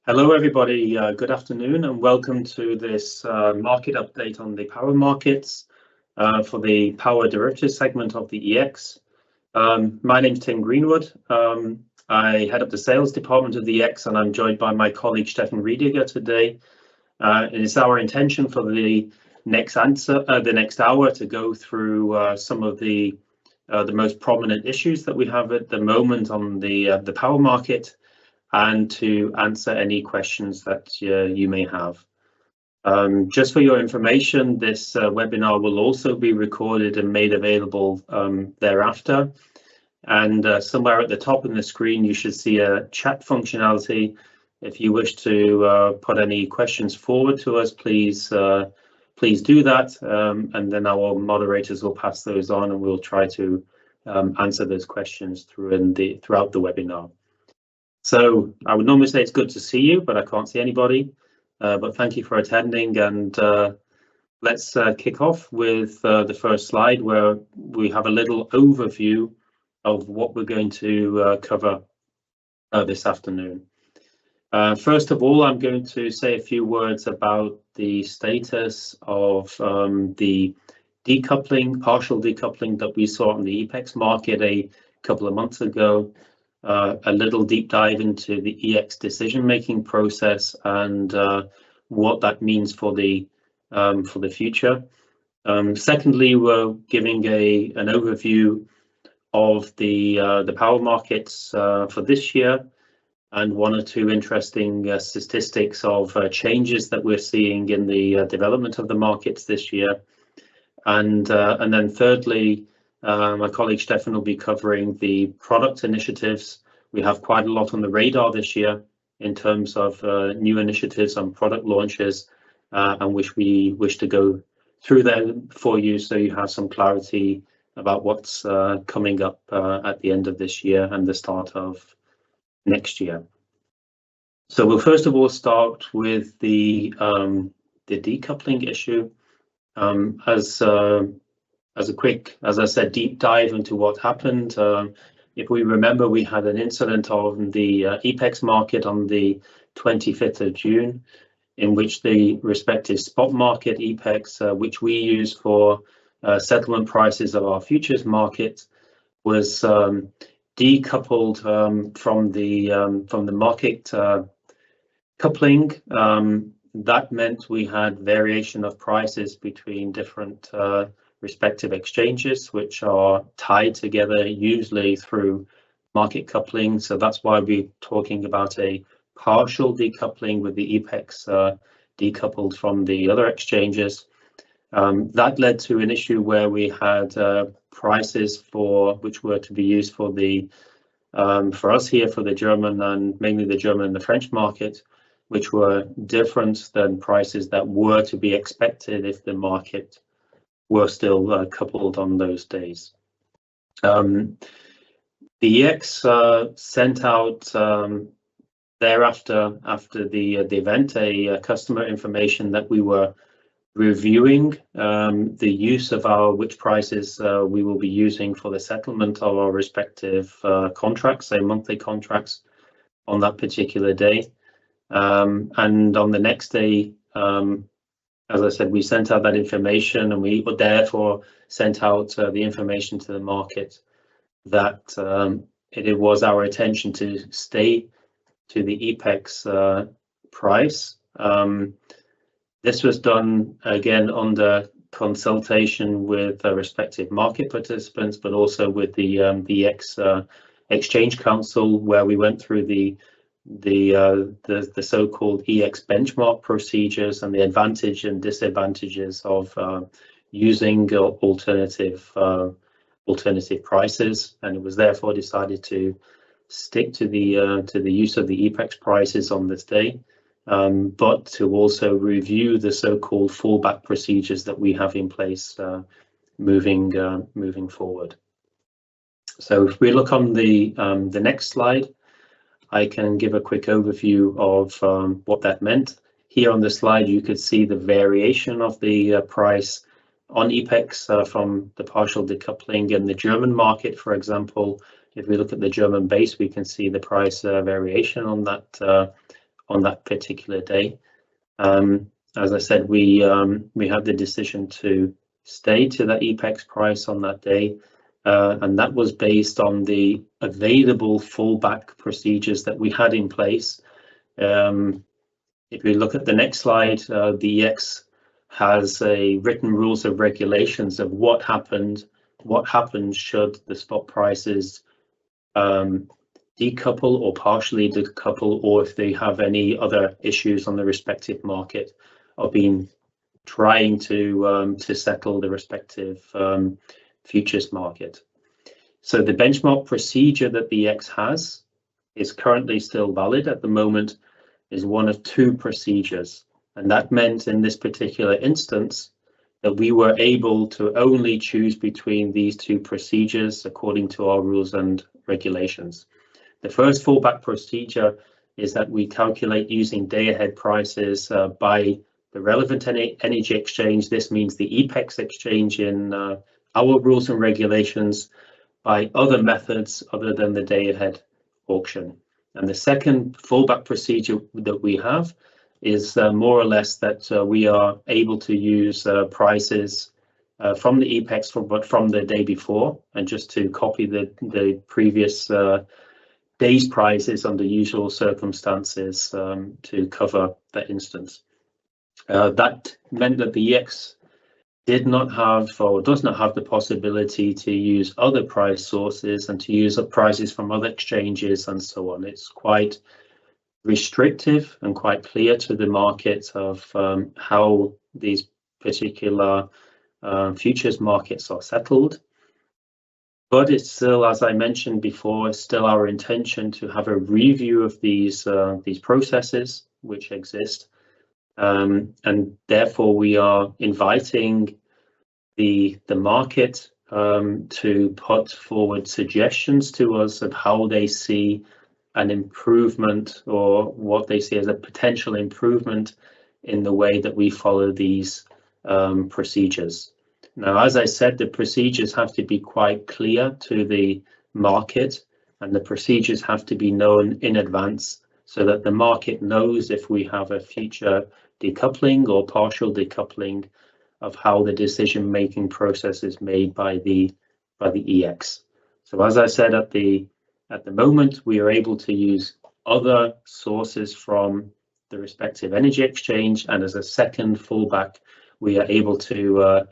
Hello, everybody. Good afternoon, and welcome to this market update on the power markets for the power derivatives segment of the EEX. My name's Tim Greenwood. I head up the sales department of the EEX, and I'm joined by my colleague Steffen Riediger today. It is our intention for the next hour to go through some of the most prominent issues that we have at the moment on the power market, and to answer any questions that you may have. Just for your information, this webinar will also be recorded and made available thereafter. And somewhere at the top of the screen, you should see a chat functionality. If you wish to put any questions forward to us, please do that, and then our moderators will pass those on, and we'll try to answer those questions throughout the webinar. So I would normally say it's good to see you, but I can't see anybody. But thank you for attending, and let's kick off with the first slide, where we have a little overview of what we're going to cover this afternoon. First of all, I'm going to say a few words about the status of the decoupling, partial decoupling that we saw on the EEX market a couple of months ago. A little deep dive into the EEX decision-making process and what that means for the future. Secondly, we're giving an overview of the power markets for this year, and one or two interesting statistics of changes that we're seeing in the development of the markets this year. And then thirdly, my colleague Steffen will be covering the product initiatives. We have quite a lot on the radar this year in terms of new initiatives and product launches, and which we wish to go through them for you, so you have some clarity about what's coming up at the end of this year and the start of next year. So we'll first of all start with the decoupling issue. As a quick, as I said, deep dive into what happened. If we remember, we had an incident on the EEX market on the 25th of June, in which the respective spot market EEX, which we use for settlement prices of our futures market, was decoupled from the market coupling. That meant we had variation of prices between different respective exchanges, which are tied together usually through market coupling. So that's why we're talking about a partial decoupling, with the EEX decoupled from the other exchanges. That led to an issue where we had prices which were to be used for us here for the German, and mainly the German and the French market, which were different than prices that were to be expected if the market were still coupled on those days. The EEX sent out thereafter, after the event, a customer information that we were reviewing the use of which prices we will be using for the settlement of our respective contracts, say monthly contracts, on that particular day. And on the next day, as I said, we sent out that information, and we therefore sent out the information to the market that it was our intention to stay to the EEX price. This was done again under consultation with respective market participants, but also with the EEX Exchange Council, where we went through the so-called EEX benchmark procedures and the advantage and disadvantages of using alternative prices, and it was therefore decided to stick to the use of the EEX prices on this day, but to also review the so-called fallback procedures that we have in place moving forward. So if we look on the next slide, I can give a quick overview of what that meant. Here on the slide, you could see the variation of the price on EEX from the partial decoupling in the German market, for example. If we look at the German base, we can see the price variation on on that particular day. As I said, we had the decision to stay to that EEX price on that day, and that was based on the available fallback procedures that we had in place. If we look at the next slide, the EEX has a written rules of regulations of what happens should the spot prices decouple or partially decouple, or if they have any other issues on the respective market, or been trying to settle the respective futures market. So the benchmark procedure that the EEX has is currently still valid at the moment, is one of two procedures, and that meant in this particular instance that we were able to only choose between these two procedures according to our rules and regulations. The first fallback procedure is that we calculate using day-ahead prices by the relevant energy exchange. This means the EEX exchange in our rules and regulations, by other methods other than the day-ahead auction. And the second fallback procedure that we have is more or less that we are able to use prices from the EEX, but from the day before, and just to copy the previous day's prices under usual circumstances to cover that instance. That meant that the EEX did not have, or does not have, the possibility to use other price sources and to use up prices from other exchanges and so on. It's quite restrictive and quite clear to the market of how these particular futures markets are settled. But it's still, as I mentioned before, it's still our intention to have a review of these processes which exist. And therefore we are inviting the market to put forward suggestions to us of how they see an improvement, or what they see as a potential improvement in the way that we follow these procedures. Now, as I said, the procedures have to be quite clear to the market, and the procedures have to be known in advance so that the market knows if we have a future decoupling or partial decoupling of how the decision-making process is made by the EEX. So as I said, at the moment, we are able to use other sources from the respective energy exchange, and as a second fallback, we are able to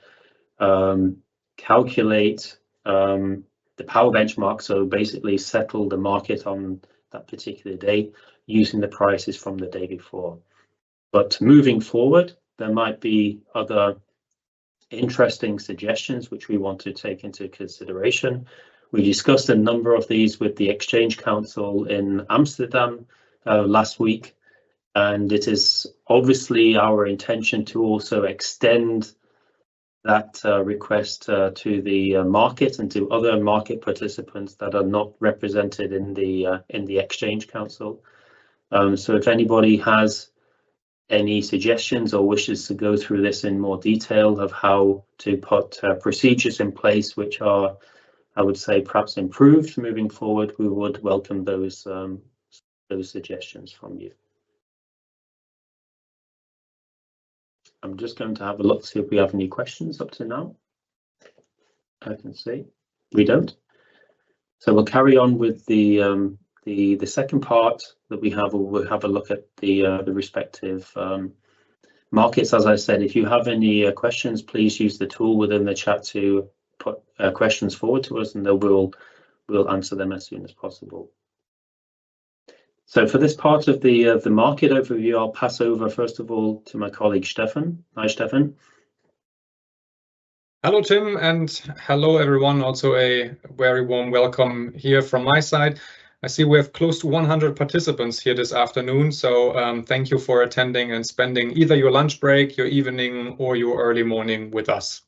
calculate the power benchmark, so basically settle the market on that particular day using the prices from the day before. But moving forward, there might be other interesting suggestions which we want to take into consideration. We discussed a number of these with the Exchange Council in Amsterdam last week, and it is obviously our intention to also extend that request to the market and to other market participants that are not represented in the Exchange Council. So if anybody has any suggestions or wishes to go through this in more detail of how to put procedures in place which are, I would say, perhaps improved moving forward, we would welcome those suggestions from you. I'm just going to have a look to see if we have any questions up to now. I can see we don't. So we'll carry on with the second part that we have. We'll have a look at the respective markets. As I said, if you have any questions, please use the tool within the chat to put questions forward to us, and then we'll answer them as soon as possible. So for this part of the market overview, I'll pass over first of all to my colleague Steffen. Hi, Steffen. Hello, Tim, and hello, everyone. Also a very warm welcome here from my side. I see we have close to 100 participants here this afternoon, so thank you for attending and spending either your lunch break, your evening, or your early morning with us.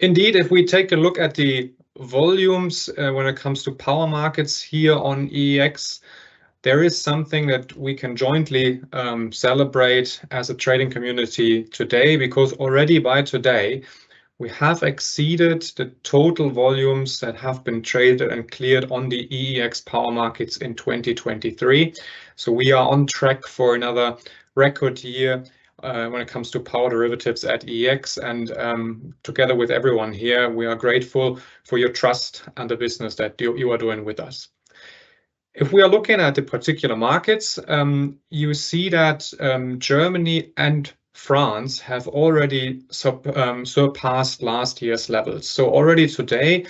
Indeed, if we take a look at the volumes when it comes to power markets here on EEX, there is something that we can jointly celebrate as a trading community today, because already by today, we have exceeded the total volumes that have been traded and cleared on the EEX power markets in 2023. So we are on track for another record year when it comes to power derivatives at EEX. And together with everyone here, we are grateful for your trust and the business that you are doing with us. If we are looking at the particular markets, you see that Germany and France have already surpassed last year's levels. So already today,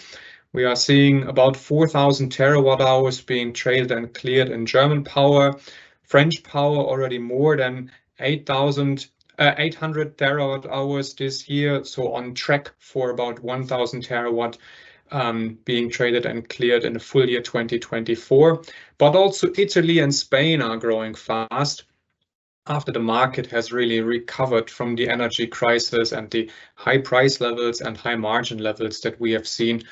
we are seeing about 4,000 terawatt hours being traded and cleared in German power. French power already more than 800 terawatt hours this year, so on track for about 1,000 terawatt being traded and cleared in the full year 2024. But also Italy and Spain are growing fast after the market has really recovered from the energy crisis and the high price levels and high margin levels that we have seen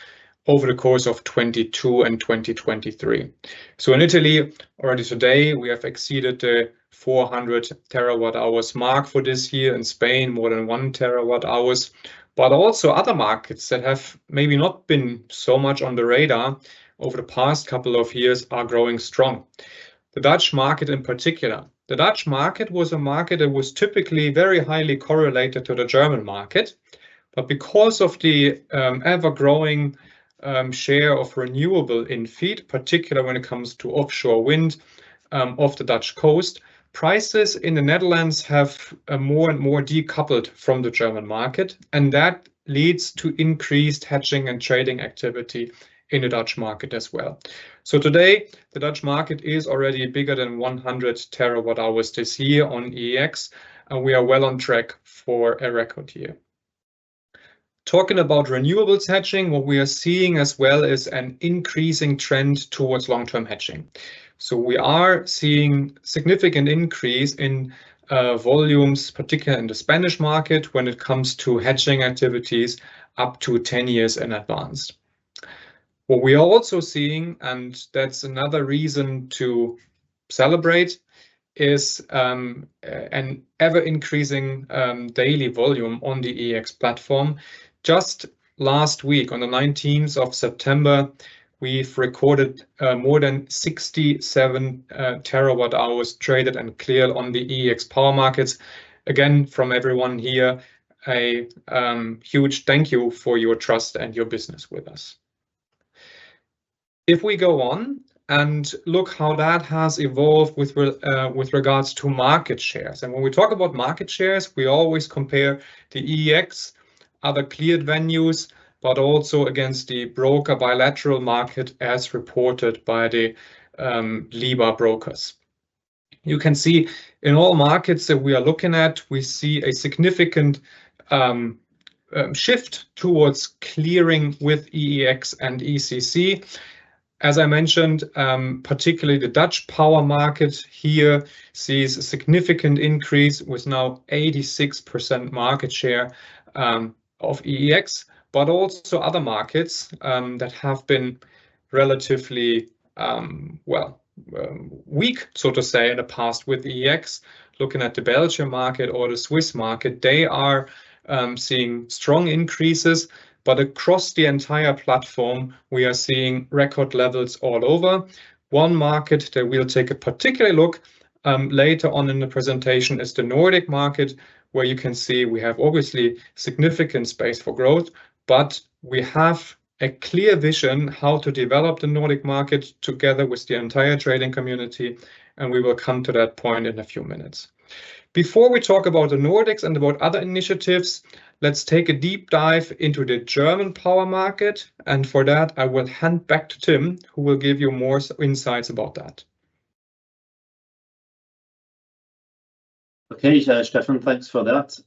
over the course of 2022 and 2023. So in Italy, already today, we have exceeded the 400 terawatt hours mark for this year. In Spain, more than 1 terawatt hours. But also other markets that have maybe not been so much on the radar over the past couple of years are growing strong. The Dutch market in particular. The Dutch market was a market that was typically very highly correlated to the German market. But because of the ever-growing share of renewable in feed, particularly when it comes to offshore wind off the Dutch coast, prices in the Netherlands have more and more decoupled from the German market, and that leads to increased hedging and trading activity in the Dutch market as well. So today, the Dutch market is already bigger than 100 terawatt hours this year on EEX, and we are well on track for a record year. Talking about renewables hedging, what we are seeing as well is an increasing trend towards long-term hedging. So we are seeing significant increase in volumes, particularly in the Spanish market, when it comes to hedging activities up to 10 years in advance. What we are also seeing, and that's another reason to celebrate, is an ever-increasing daily volume on the EEX platform. Just last week, on the 19th of September, we've recorded more than 67 terawatt hours traded and cleared on the EEX power markets. Again, from everyone here, a huge thank you for your trust and your business with us. If we go on and look how that has evolved with regards to market shares. And when we talk about market shares, we always compare the EEX, other cleared venues, but also against the broker bilateral market as reported by the LIBA brokers. You can see in all markets that we are looking at, we see a significant shift towards clearing with EEX and ECC. As I mentioned, particularly the Dutch power market here sees a significant increase with now 86% market share of EEX, but also other markets that have been relatively weak, so to say, in the past with EEX. Looking at the Belgian market or the Swiss market, they are seeing strong increases. But across the entire platform, we are seeing record levels all over. One market that we'll take a particular look later on in the presentation is the Nordic market, where you can see we have obviously significant space for growth, but we have a clear vision how to develop the Nordic market together with the entire trading community, and we will come to that point in a few minutes. Before we talk about the Nordics and about other initiatives, let's take a deep dive into the German power market. And for that, I will hand back to Tim, who will give you more insights about that. Okay, Steffen, thanks for that.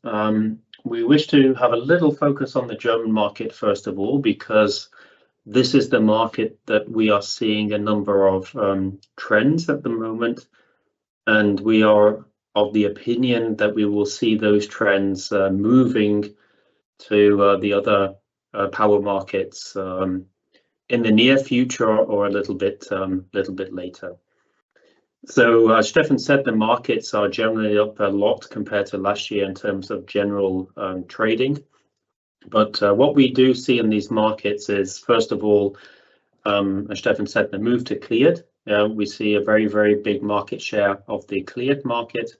We wish to have a little focus on the German market, first of all, because this is the market that we are seeing a number of trends at the moment. And we are of the opinion that we will see those trends moving to the other power markets in the near future or a little bit later. So as Steffen said, the markets are generally up a lot compared to last year in terms of general trading. But what we do see in these markets is, first of all, as Steffen said, the move to cleared. We see a very, very big market share of the cleared market.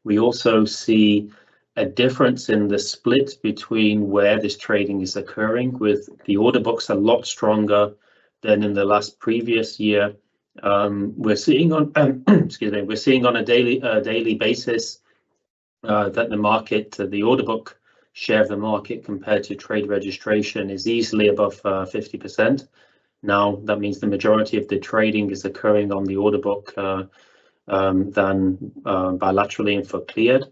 We also see a difference in the split between where this trading is occurring, with the order books a lot stronger than in the last previous year. We're seeing on we're seeing on a daily basis that the market, the order book share of the market compared to trade registration is easily above 50%. Now that means the majority of the trading is occurring on the order book than bilaterally and for cleared.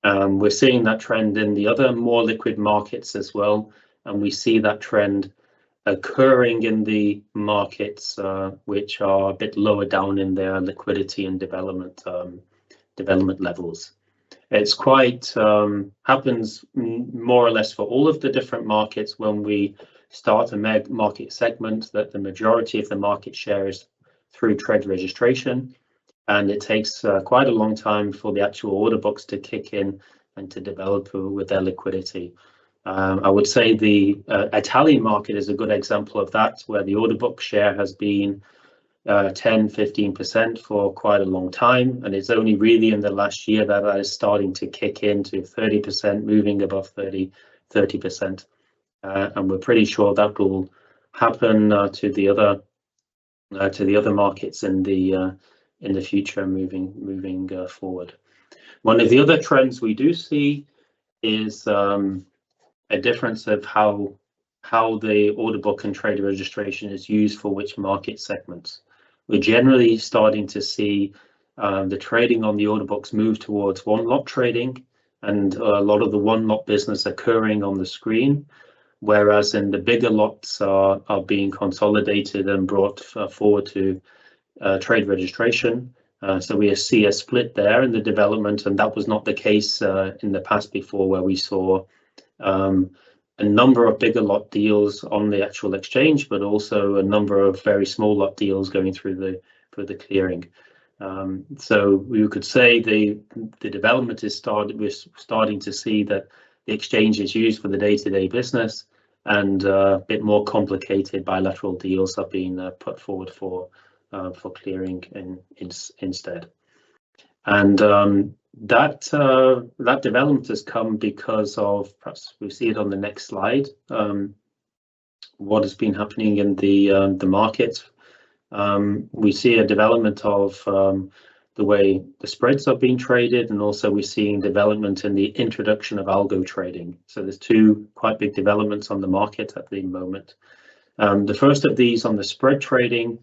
We're seeing that trend in the other more liquid markets as well, and we see that trend occurring in the markets which are a bit lower down in their liquidity and development levels. It's quite happens more or less for all of the different markets when we start a market segment, that the majority of the market share is through trade registration, and it takes quite a long time for the actual order books to kick in and to develop with their liquidity. I would say the Italian market is a good example of that, where the order book share has been 10-15% for quite a long time, and it's only really in the last year that is starting to kick into 30%, moving above 30%, and we're pretty sure that will happen to the other markets in the future, moving forward. One of the other trends we do see is a difference of how the order book and trade registration is used for which market segments. We're generally starting to see the trading on the order books move towards one lot trading, and a lot of the one lot business occurring on the screen, whereas in the bigger lots are being consolidated and brought forward to trade registration. So we see a split there in the development, and that was not the case in the past before, where we saw a number of bigger lot deals on the actual exchange, but also a number of very small lot deals going through the clearing. So we could say the development is we're starting to see that the exchange is used for the day-to-day business, and a bit more complicated bilateral deals are being put forward for clearing instead. And that development has come because of, perhaps we see it on the next slide, what has been happening in the market. We see a development of the way the spreads are being traded, and also we're seeing development in the introduction of algo trading. So there's two quite big developments on the market at the moment. The first of these on the spread trading,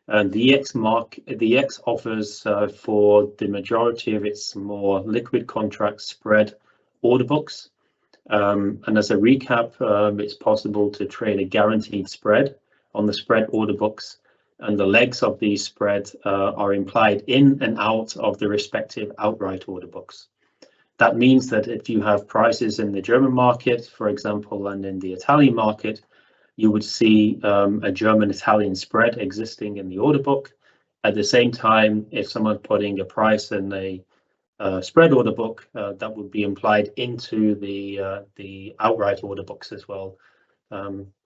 the EEX offers for the majority of its more liquid contracts spread order books. And as a recap, it's possible to trade a guaranteed spread on the spread order books, and the legs of these spreads are implied in and out of the respective outright order books. That means that if you have prices in the German market, for example, and in the Italian market, you would see a German-Italian spread existing in the order book. At the same time, if someone's putting a price in a spread order book, that would be implied into the outright order books as well,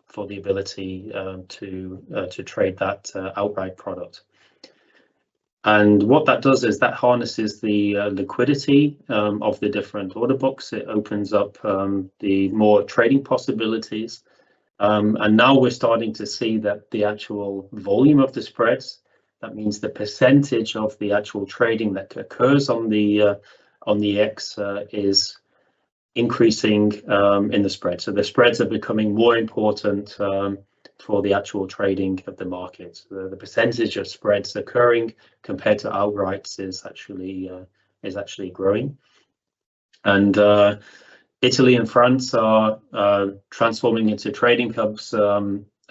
for the ability to trade that outright product. And what that does is that harnesses the liquidity of the different order books. It opens up the more trading possibilities. And now we're starting to see that the actual volume of the spreads, that means the percentage of the actual trading that occurs on the EEX is increasing in the spread. So the spreads are becoming more important for the actual trading of the market. The percentage of spreads occurring compared to outrights is actually growing. And Italy and France are transforming into trading hubs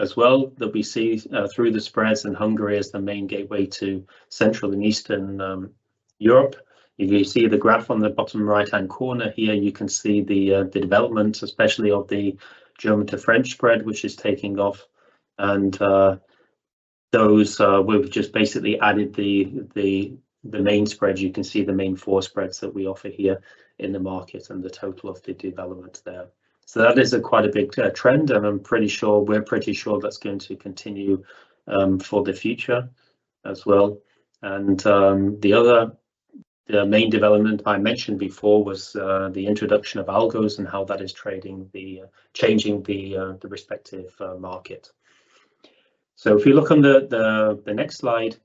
as well, that we see through the spreads, and Hungary is the main gateway to Central and Eastern Europe. If you see the graph on the bottom right-hand corner here, you can see the development, especially of the German to French spread, which is taking off. And those we've just basically added the main spreads. You can see the main four spreads that we offer here in the market and the total of the development there. So that is quite a big trend, and we're pretty sure that's going to continue for the future as well. And the main development I mentioned before was the introduction of algos and how that is changing the respective market. So if you look on the next slide,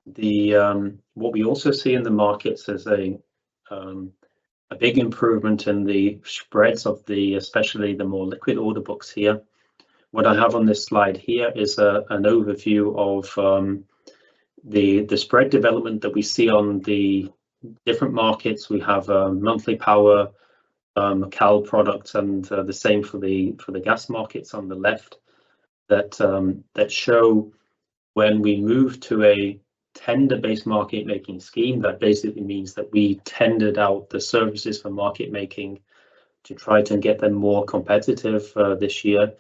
what we also see in the markets is a big improvement in the spreads of especially the more liquid order books here. What I have on this slide here is an overview of the spread development that we see on the different markets. We have monthly power, cal products, and the same for the gas markets on the left, that show when we move to a tender-based market making scheme. That basically means that we tendered out the services for market making to try to get them more competitive this year.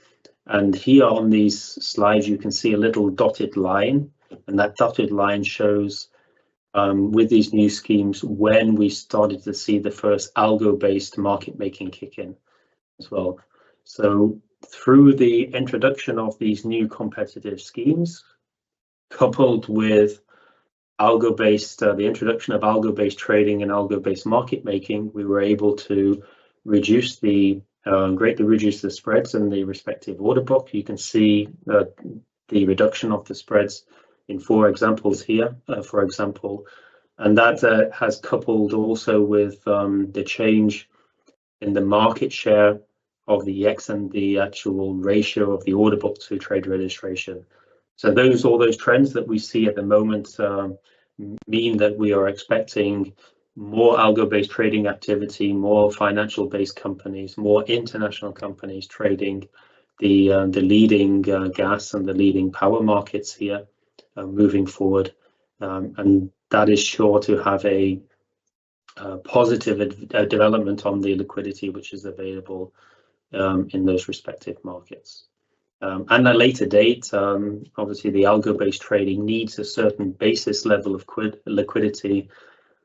And here on these slides, you can see a little dotted line, and that dotted line shows with these new schemes when we started to see the first algo-based market making kick in as well. So through the introduction of these new competitive schemes, coupled with the introduction of algo-based trading and algo-based market making, we were able to greatly reduce the spreads in the respective order book. You can see the reduction of the spreads in 4 examples here, for example, and that has coupled also with the change in the market share of the EEX and the actual ratio of the order book to trade registration. So all those trends that we see at the moment mean that we are expecting more algo-based trading activity, more financial-based companies, more international companies trading the leading gas and the leading power markets here moving forward, and that is sure to have a positive development on the liquidity which is available in those respective markets. And at a later date, obviously the algo-based trading needs a certain basis level of liquidity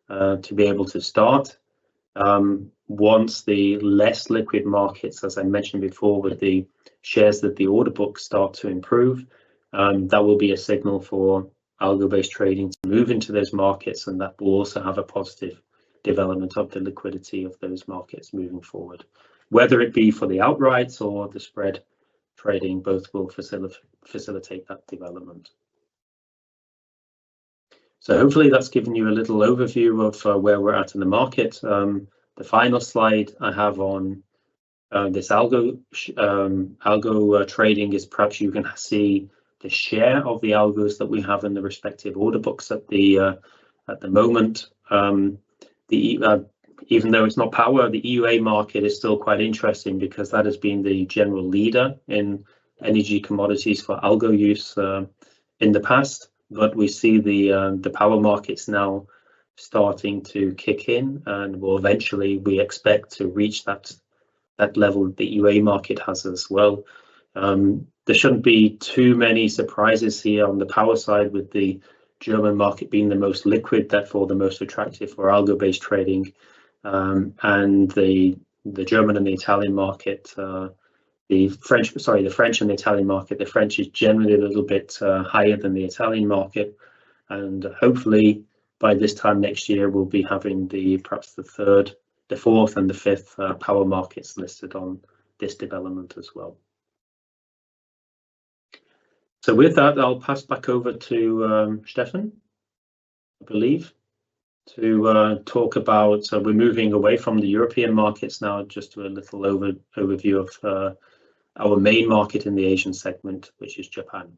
to be able to start. Once the less liquid markets, as I mentioned before, with the shares that the order book start to improve, that will be a signal for algo-based trading to move into those markets, and that will also have a positive development of the liquidity of those markets moving forward. Whether it be for the outrights or the spread trading, both will facilitate that development. So hopefully that's given you a little overview of where we're at in the market. The final slide I have on this algo trading is perhaps you can see the share of the algos that we have in the respective order books at the moment. Even though it's not power, the EUA market is still quite interesting because that has been the general leader in energy commodities for algo use in the past. But we see the power markets now starting to kick in, and will eventually, we expect to reach that level the EUA market has as well. There shouldn't be too many surprises here on the power side, with the German market being the most liquid, therefore the most attractive for algo-based trading, and the German and the Italian market. The French and the Italian market. The French is generally a little bit higher than the Italian market, and hopefully by this time next year we'll be having perhaps the 3rd, the 4th, and the 5th power markets listed on this development as well. So with that, I'll pass back over to Steffen, I believe, to talk about. We're moving away from the European markets now, just to a little overview of our main market in the Asian segment, which is Japan.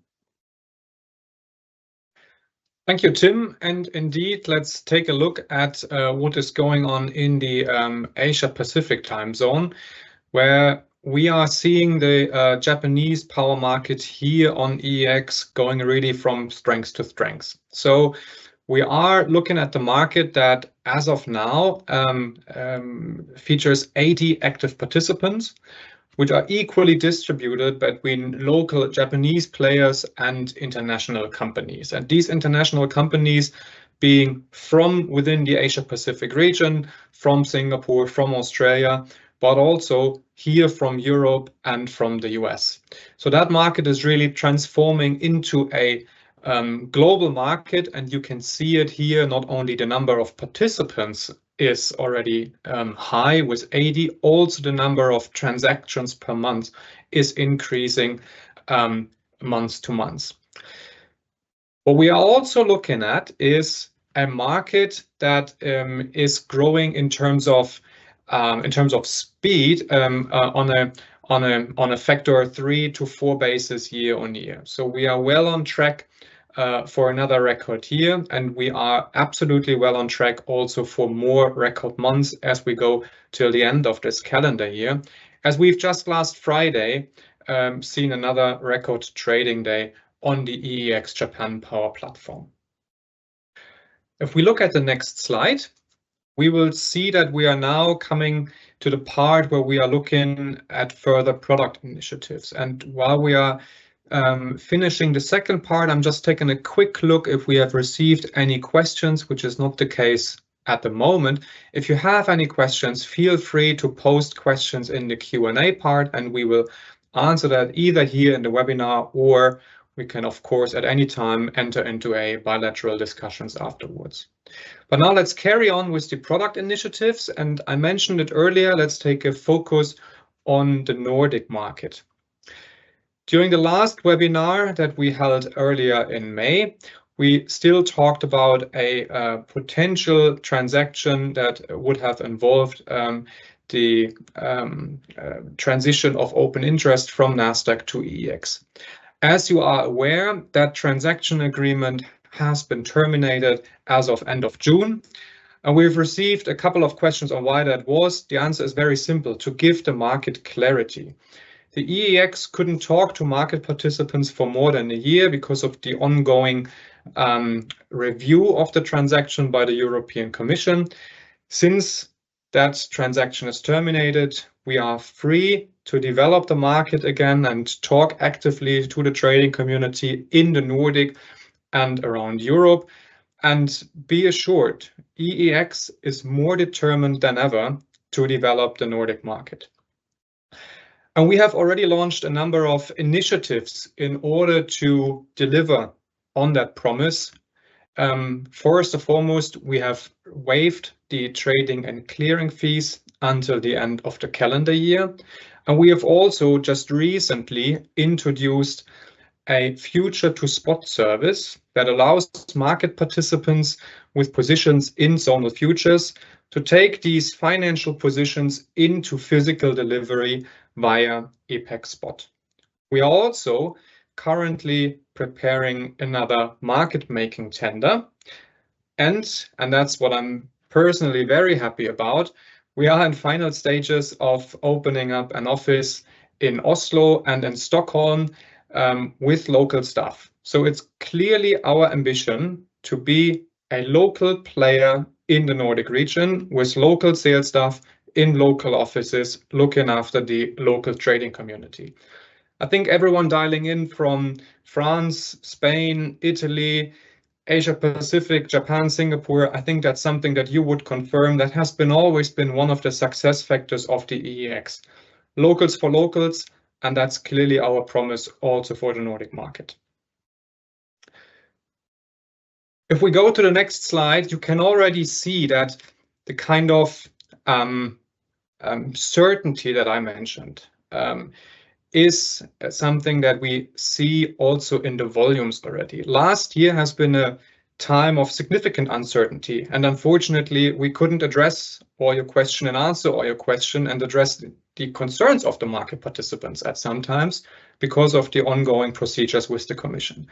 Thank you, Tim. And indeed, let's take a look at what is going on in the Asia Pacific time zone, where we are seeing the Japanese power market here on EEX going really from strength to strength. So we are looking at the market that, as of now, features 80 active participants, which are equally distributed between local Japanese players and international companies. And these international companies being from within the Asia Pacific region, from Singapore, from Australia, but also here from Europe and from the US. So that market is really transforming into a global market, and you can see it here. Not only the number of participants is already high with 80, also the number of transactions per month is increasing month to month. What we are also looking at is a market that is growing in terms of speed on a factor 3 to 4 basis year on year. So we are well on track for another record here, and we are absolutely well on track also for more record months as we go till the end of this calendar year, as we've just last Friday seen another record trading day on the EEX Japan Power Platform. If we look at the next slide, we will see that we are now coming to the part where we are looking at further product initiatives. And while we are finishing the second part, I'm just taking a quick look if we have received any questions, which is not the case at the moment. If you have any questions, feel free to post questions in the Q&A part, and we will answer that either here in the webinar, or we can, of course, at any time enter into a bilateral discussions afterwards. But now let's carry on with the product initiatives. And I mentioned it earlier, let's take a focus on the Nordic market. During the last webinar that we held earlier in May, we still talked about a potential transaction that would have involved the transition of open interest from NASDAQ to EEX. As you are aware, that transaction agreement has been terminated as of end of June. And we've received a couple of questions on why that was. The answer is very simple: to give the market clarity. The EEX couldn't talk to market participants for more than a year because of the ongoing review of the transaction by the European Commission. Since that transaction is terminated, we are free to develop the market again and talk actively to the trading community in the Nordic and around Europe. And be assured, EEX is more determined than ever to develop the Nordic market. And we have already launched a number of initiatives in order to deliver on that promise. First and foremost, we have waived the trading and clearing fees until the end of the calendar year. And we have also just recently introduced a future to spot service that allows market participants with positions in zonal futures to take these financial positions into physical delivery via EPEX Spot. We are also currently preparing another market making tender. And that's what I'm personally very happy about. We are in final stages of opening up an office in Oslo and in Stockholm with local staff. So it's clearly our ambition to be a local player in the Nordic region with local sales staff in local offices looking after the local trading community. I think everyone dialing in from France, Spain, Italy, Asia Pacific, Japan, Singapore, I think that's something that you would confirm that has always been one of the success factors of the EEX. Locals for locals, and that's clearly our promise also for the Nordic market. If we go to the next slide, you can already see that the kind of certainty that I mentioned is something that we see also in the volumes already. Last year has been a time of significant uncertainty, and unfortunately we couldn't address all your question and answer all your question and address the concerns of the market participants at some times because of the ongoing procedures with the Commission.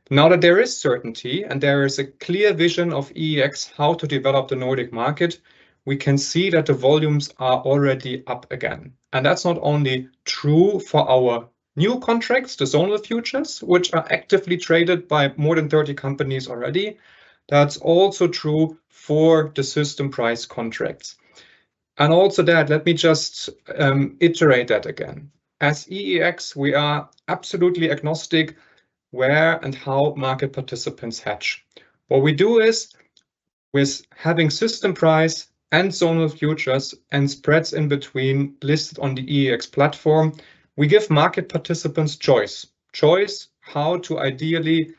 Now that there is certainty and there is a clear vision of EEX how to develop the Nordic market, we can see that the volumes are already up again. And that's not only true for our new contracts, the zonal futures, which are actively traded by more than 30 companies already. That's also true for the system price contracts. And also that, let me just iterate that again. As EEX, we are absolutely agnostic where and how market participants hedge. What we do is, with having system price and zonal futures and spreads in between listed on the EEX platform, we give market participants choice how to ideally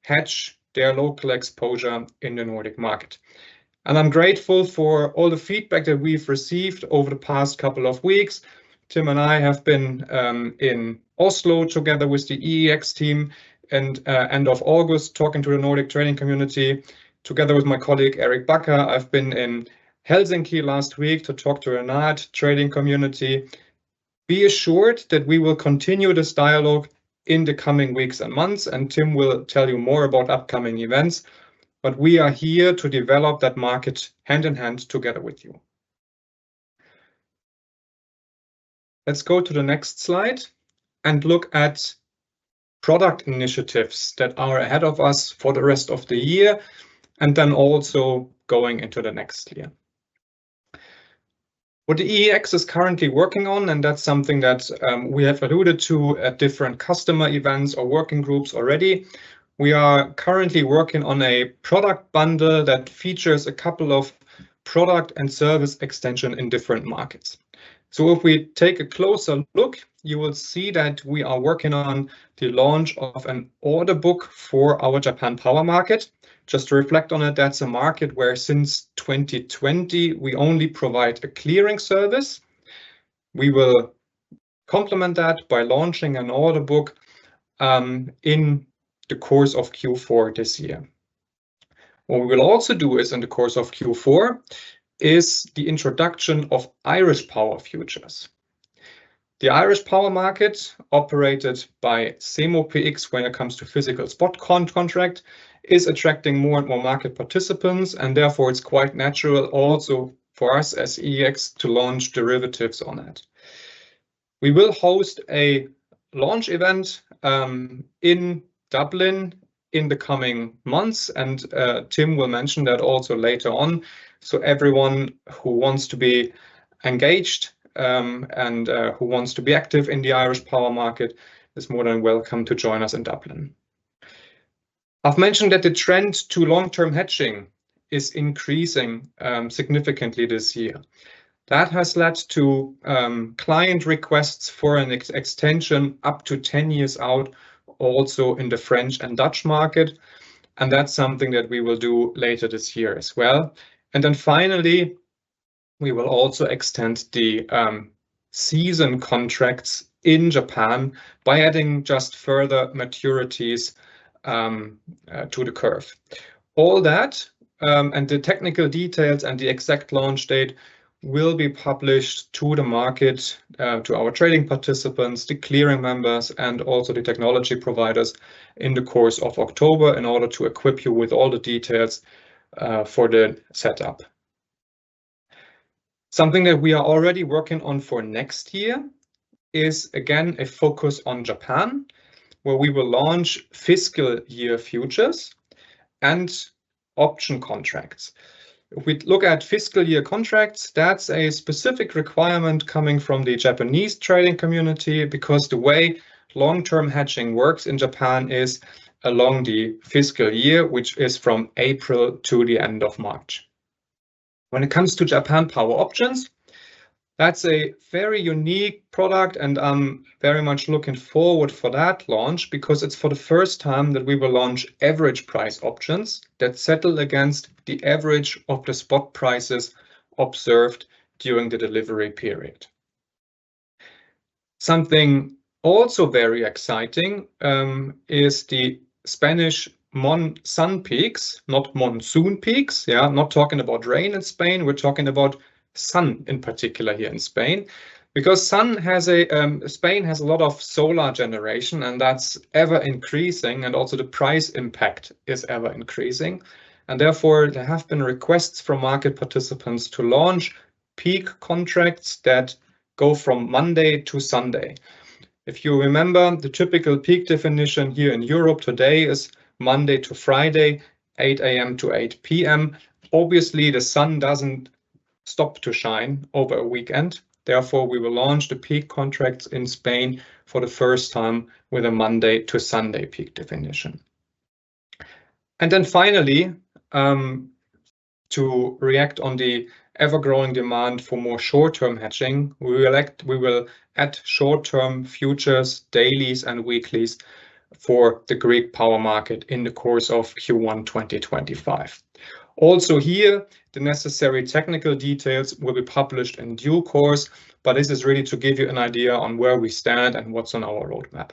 hedge their local exposure in the Nordic market. And I'm grateful for all the feedback that we've received over the past couple of weeks. Tim and I have been in Oslo together with the EEX team and end of August talking to the Nordic trading community. Together with my colleague Eric Bakker, I've been in Helsinki last week to talk to the NAD trading community. Be assured that we will continue this dialogue in the coming weeks and months, and Tim will tell you more about upcoming events. But we are here to develop that market hand in hand together with you. Let's go to the next slide and look at product initiatives that are ahead of us for the rest of the year, and then also going into the next year. What the EEX is currently working on, and that's something that we have alluded to at different customer events or working groups already. We are currently working on a product bundle that features a couple of product and service extension in different markets. So if we take a closer look, you will see that we are working on the launch of an order book for our Japan power market. Just to reflect on it, that's a market where since 2020, we only provide a clearing service. We will complement that by launching an order book in the course of Q4 this year. What we will also do is in the course of Q4 is the introduction of Irish power futures. The Irish power market, operated by SEMO-PX when it comes to physical spot contract, is attracting more and more market participants, and therefore it's quite natural also for us as EEX to launch derivatives on it. We will host a launch event in Dublin in the coming months, and Tim will mention that also later on. So everyone who wants to be engaged and who wants to be active in the Irish power market is more than welcome to join us in Dublin. I've mentioned that the trend to long-term hedging is increasing significantly this year. That has led to client requests for an extension up to 10 years out, also in the French and Dutch market. And that's something that we will do later this year as well. And then finally, we will also extend the season contracts in Japan by adding just further maturities to the curve. All that and the technical details and the exact launch date will be published to the market, to our trading participants, the clearing members, and also the technology providers in the course of October in order to equip you with all the details for the setup. Something that we are already working on for next year is again a focus on Japan, where we will launch fiscal year futures and option contracts. If we look at fiscal year contracts, that's a specific requirement coming from the Japanese trading community, because the way long-term hedging works in Japan is along the fiscal year, which is from April to the end of March. When it comes to Japan power options, that's a very unique product, and I'm very much looking forward for that launch, because it's for the first time that we will launch average price options that settle against the average of the spot prices observed during the delivery period. Something also very exciting is the Spanish sun peaks, not monsoon peaks. Yeah, I'm not talking about rain in Spain. We're talking about sun in particular here in Spain, because Spain has a lot of solar generation, and that's ever increasing, and also the price impact is ever increasing. And therefore, there have been requests from market participants to launch peak contracts that go from Monday to Sunday. If you remember, the typical peak definition here in Europe today is Monday to Friday, 8 a.m. to 8 p.m. Obviously, the sun doesn't stop to shine over a weekend. Therefore, we will launch the peak contracts in Spain for the first time with a Monday to Sunday peak definition. And then finally, to react on the ever-growing demand for more short-term hedging, we will add short-term futures, dailies and weeklies for the Greek power market in the course of Q1 2025. Also here, the necessary technical details will be published in due course, but this is really to give you an idea on where we stand and what's on our roadmap.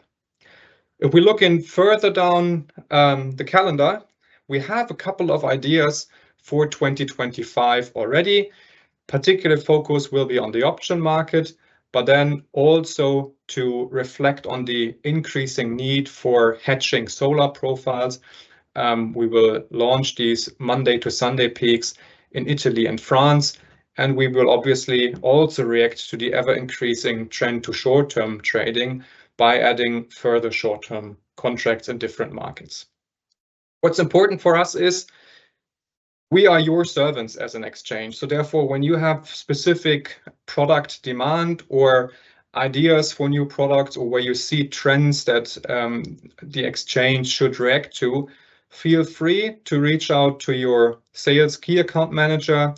If we look in further down the calendar, we have a couple of ideas for 2025 already. Particular focus will be on the option market, but then also to reflect on the increasing need for hedging solar profiles. We will launch these Monday to Sunday peaks in Italy and France, and we will obviously also react to the ever-increasing trend to short-term trading by adding further short-term contracts in different markets. What's important for us is we are your servants as an exchange. So therefore, when you have specific product demand or ideas for new products, or where you see trends that the exchange should react to, feel free to reach out to your sales key account manager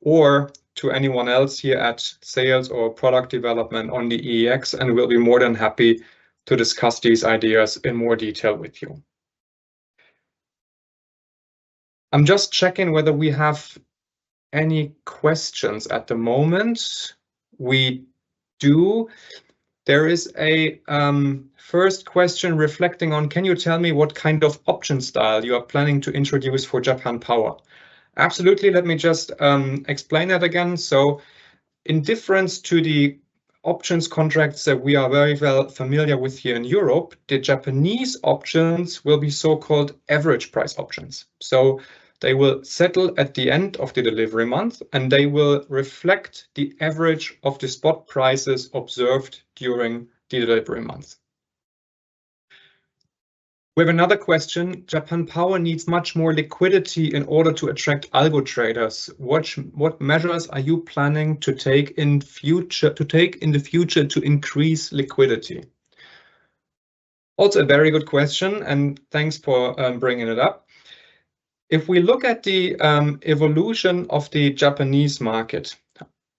or to anyone else here at sales or product development on the EEX, and we'll be more than happy to discuss these ideas in more detail with you. I'm just checking whether we have any questions at the moment. We do. There is a first question reflecting on, can you tell me what kind of option style you are planning to introduce for Japan Power? Absolutely, let me just explain that again. So in difference to the options contracts that we are very well familiar with here in Europe, the Japanese options will be so-called average price options. So they will settle at the end of the delivery month, and they will reflect the average of the spot prices observed during the delivery month. We have another question. Japan Power needs much more liquidity in order to attract algo traders. What measures are you planning to take in the future to increase liquidity? Also a very good question, and thanks for bringing it up. If we look at the evolution of the Japanese market,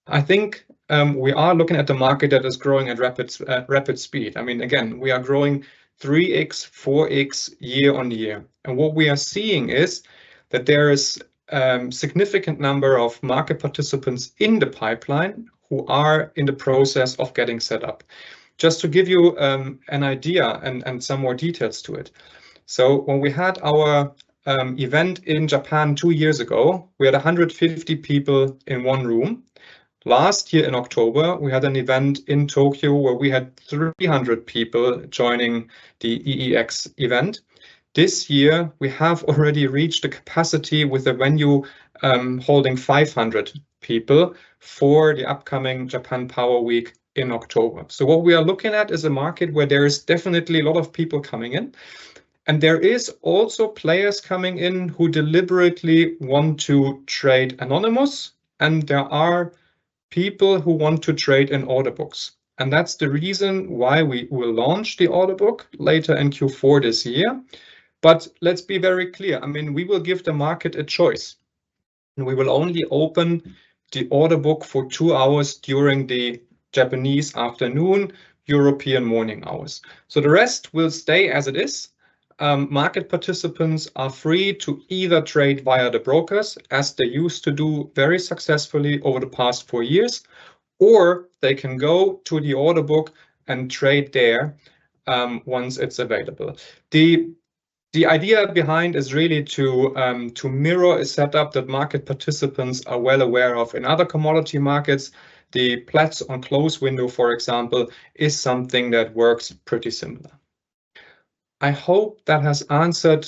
I think we are looking at the market that is growing at rapid speed. I mean, again, we are growing 3x, 4x year on year. And what we are seeing is that there is a significant number of market participants in the pipeline who are in the process of getting set up. Just to give you an idea and some more details to it. So when we had our event in Japan 2 years ago, we had 150 people in one room. Last year in October, we had an event in Tokyo where we had 300 people joining the EEX event. This year, we have already reached the capacity with the venue holding 500 people for the upcoming Japan Power Week in October. So what we are looking at is a market where there is definitely a lot of people coming in. And there is also players coming in who deliberately want to trade anonymous, and there are people who want to trade in order books. And that's the reason why we will launch the order book later in Q4 this year. But let's be very clear. I mean, we will give the market a choice. And we will only open the order book for 2 hours during the Japanese afternoon, European morning hours. So the rest will stay as it is. Market participants are free to either trade via the brokers, as they used to do very successfully over the past 4 years, or they can go to the order book and trade there once it's available. The idea behind is really to mirror a setup that market participants are well aware of in other commodity markets. The Platts on close window, for example, is something that works pretty similar. I hope that has answered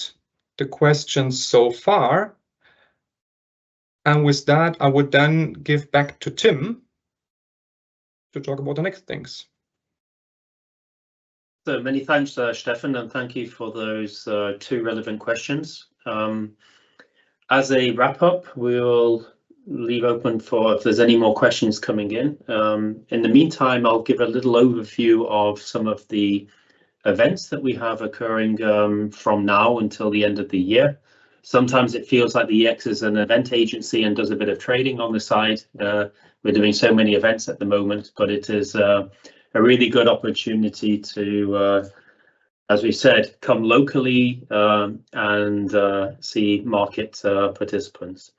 the questions so far. And with that, I would then give back to Tim to talk about the next things. So many thanks, Steffen, and thank you for those 2 relevant questions. As a wrap up, we'll leave open for if there's any more questions coming in. In the meantime, I'll give a little overview of some of the events that we have occurring from now until the end of the year. Sometimes it feels like the EEX is an event agency and does a bit of trading on the side. We're doing so many events at the moment, but it is a really good opportunity to, as we said, come locally and see market participants.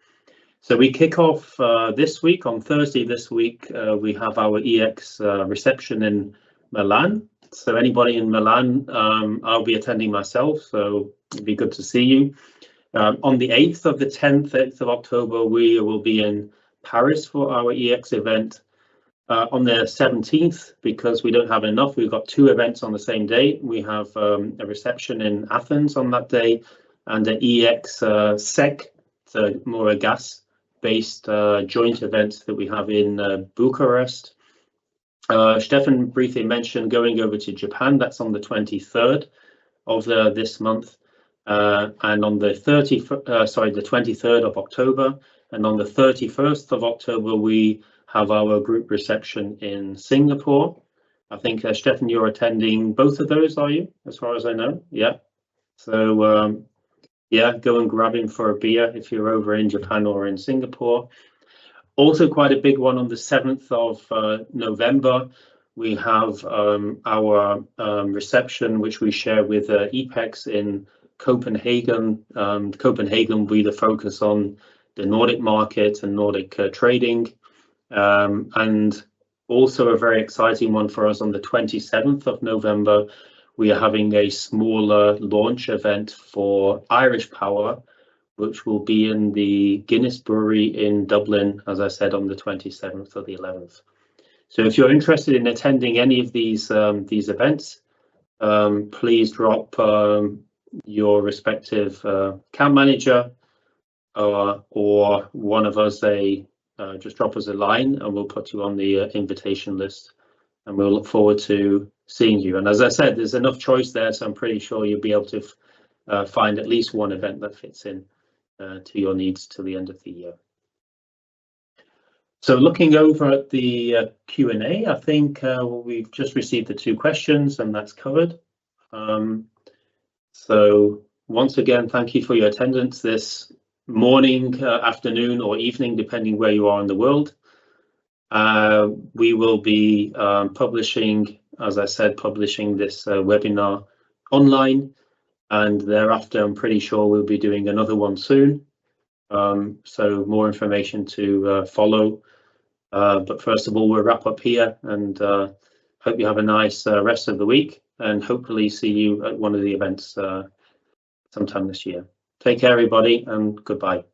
So we kick off this week, on Thursday this week, we have our EEX reception in Milan. So anybody in Milan, I'll be attending myself, so it'd be good to see you. On the 8th of the 10th of October, we will be in Paris for our EEX event. On the 17th, because we don't have enough, we've got 2 events on the same day. We have a reception in Athens on that day and an EEX SEC, so more a gas-based joint event that we have in Bucharest. Steffen briefly mentioned going over to Japan. That's on the 23rd of this month. And on the 23rd of October, and on the 31st of October, we have our group reception in Singapore. I think, Steffen, you're attending both of those, are you, as far as I know? Yeah. So, yeah, go and grab him for a beer if you're over in Japan or in Singapore. Also quite a big one on the 7th of November. We have our reception, which we share with EEX in Copenhagen. Copenhagen will be the focus on the Nordic market and Nordic trading. And also a very exciting one for us on the 27th of November. We are having a smaller launch event for Irish Power, which will be in the Guinness Brewery in Dublin, as I said, on the 27th or the 11th. So if you're interested in attending any of these events, please drop your respective account manager or one of us just drop us a line and we'll put you on the invitation list, and we'll look forward to seeing you. And as I said, there's enough choice there, so I'm pretty sure you'll be able to find at least one event that fits in to your needs till the end of the year. So looking over at the Q&A, I think we've just received the 2 questions and that's covered. So once again, thank you for your attendance this morning, afternoon or evening, depending where you are in the world. We will be publishing, as I said, publishing this webinar online, and thereafter I'm pretty sure we'll be doing another one soon. So more information to follow. But first of all, we'll wrap up here and hope you have a nice rest of the week, and hopefully see you at one of the events sometime this year. Take care, everybody, and goodbye.